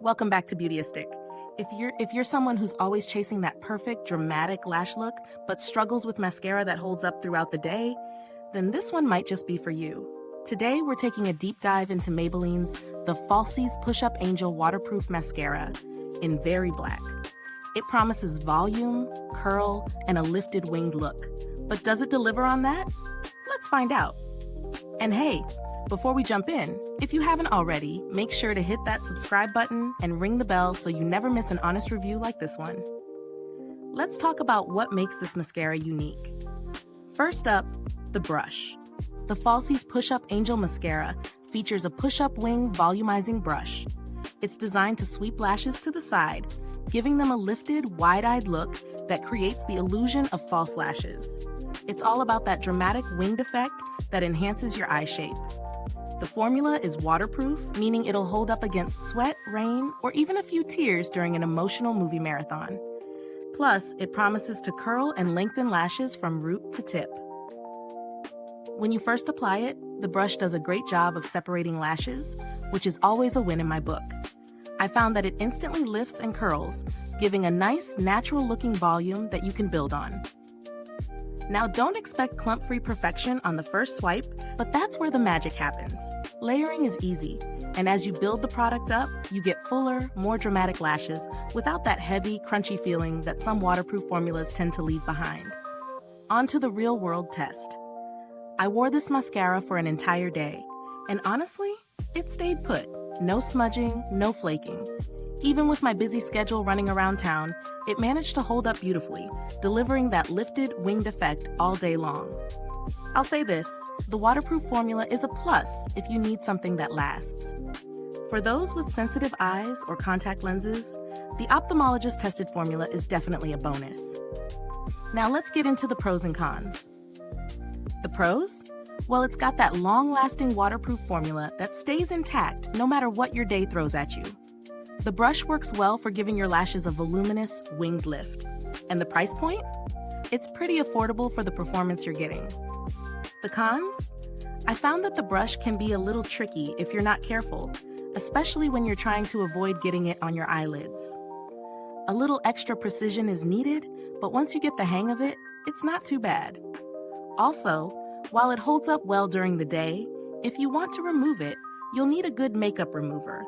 Welcome back to Beautyistic. If you're someone who's always chasing that perfect, dramatic lash look, but struggles with mascara that holds up throughout the day, then this one might just be for you. Today, we're taking a deep dive into Maybelline's The Falsies Push-Up Angel Waterproof Mascara in Very Black. It promises volume, curl, and a lifted winged look. But does it deliver on that? Let's find out. And hey, before we jump in, if you haven't already, make sure to hit that subscribe button and ring the bell so you never miss an honest review like this one. Let's talk about what makes this mascara unique. First up, the brush. The Falsies Push-Up Angel Mascara features a push-up wing volumizing brush. It's designed to sweep lashes to the side, giving them a lifted, wide-eyed look that creates the illusion of false lashes. It's all about that dramatic winged effect that enhances your eye shape. The formula is waterproof, meaning it'll hold up against sweat, rain, or even a few tears during an emotional movie marathon. Plus, it promises to curl and lengthen lashes from root to tip. When you first apply it, the brush does a great job of separating lashes, which is always a win in my book. I found that it instantly lifts and curls, giving a nice, natural-looking volume that you can build on. Now, don't expect clump-free perfection on the first swipe, but that's where the magic happens. Layering is easy, and as you build the product up, you get fuller, more dramatic lashes without that heavy, crunchy feeling that some waterproof formulas tend to leave behind. On to the real-world test. I wore this mascara for an entire day, and honestly, it stayed put. No smudging, no flaking. Even with my busy schedule running around town, it managed to hold up beautifully, delivering that lifted, winged effect all day long. I'll say this, the waterproof formula is a plus if you need something that lasts. For those with sensitive eyes or contact lenses, the ophthalmologist-tested formula is definitely a bonus. Now let's get into the pros and cons. The pros? Well, it's got that long-lasting waterproof formula that stays intact no matter what your day throws at you. The brush works well for giving your lashes a voluminous, winged lift. And the price point? It's pretty affordable for the performance you're getting. The cons? I found that the brush can be a little tricky if you're not careful, especially when you're trying to avoid getting it on your eyelids. A little extra precision is needed, but once you get the hang of it, it's not too bad. Also, while it holds up well during the day, if you want to remove it, you'll need a good makeup remover.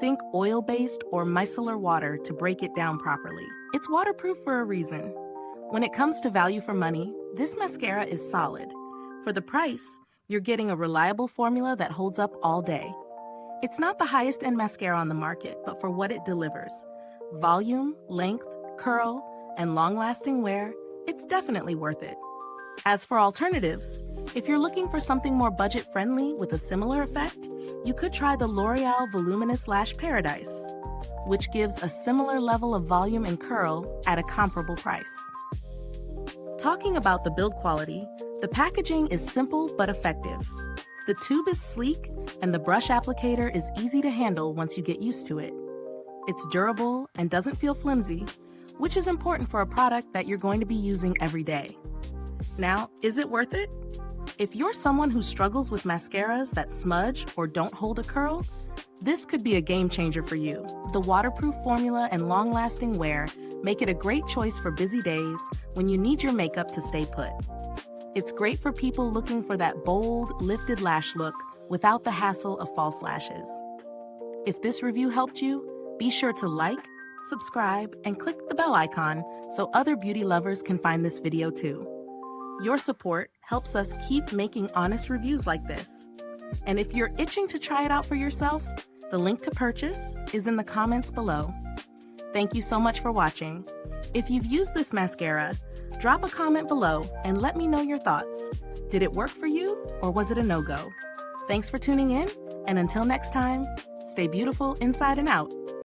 Think oil-based or micellar water to break it down properly. It's waterproof for a reason. When it comes to value for money, this mascara is solid. For the price, you're getting a reliable formula that holds up all day. It's not the highest-end mascara on the market, but for what it delivers, volume, length, curl, and long-lasting wear, it's definitely worth it. As for alternatives, if you're looking for something more budget-friendly with a similar effect, you could try the L'Oreal Voluminous Lash Paradise, which gives a similar level of volume and curl at a comparable price. Talking about the build quality, the packaging is simple but effective. The tube is sleek, and the brush applicator is easy to handle once you get used to it. It's durable and doesn't feel flimsy, which is important for a product that you're going to be using every day. Now, is it worth it? If you're someone who struggles with mascaras that smudge or don't hold a curl, this could be a game changer for you. The waterproof formula and long-lasting wear make it a great choice for busy days when you need your makeup to stay put. It's great for people looking for that bold, lifted lash look without the hassle of false lashes. If this review helped you, be sure to like, subscribe, and click the bell icon so other beauty lovers can find this video too. Your support helps us keep making honest reviews like this. And if you're itching to try it out for yourself, the link to purchase is in the comments below. Thank you so much for watching. If you've used this mascara, drop a comment below and let me know your thoughts. Did it work for you, or was it a no-go? Thanks for tuning in, and until next time, stay beautiful inside and out.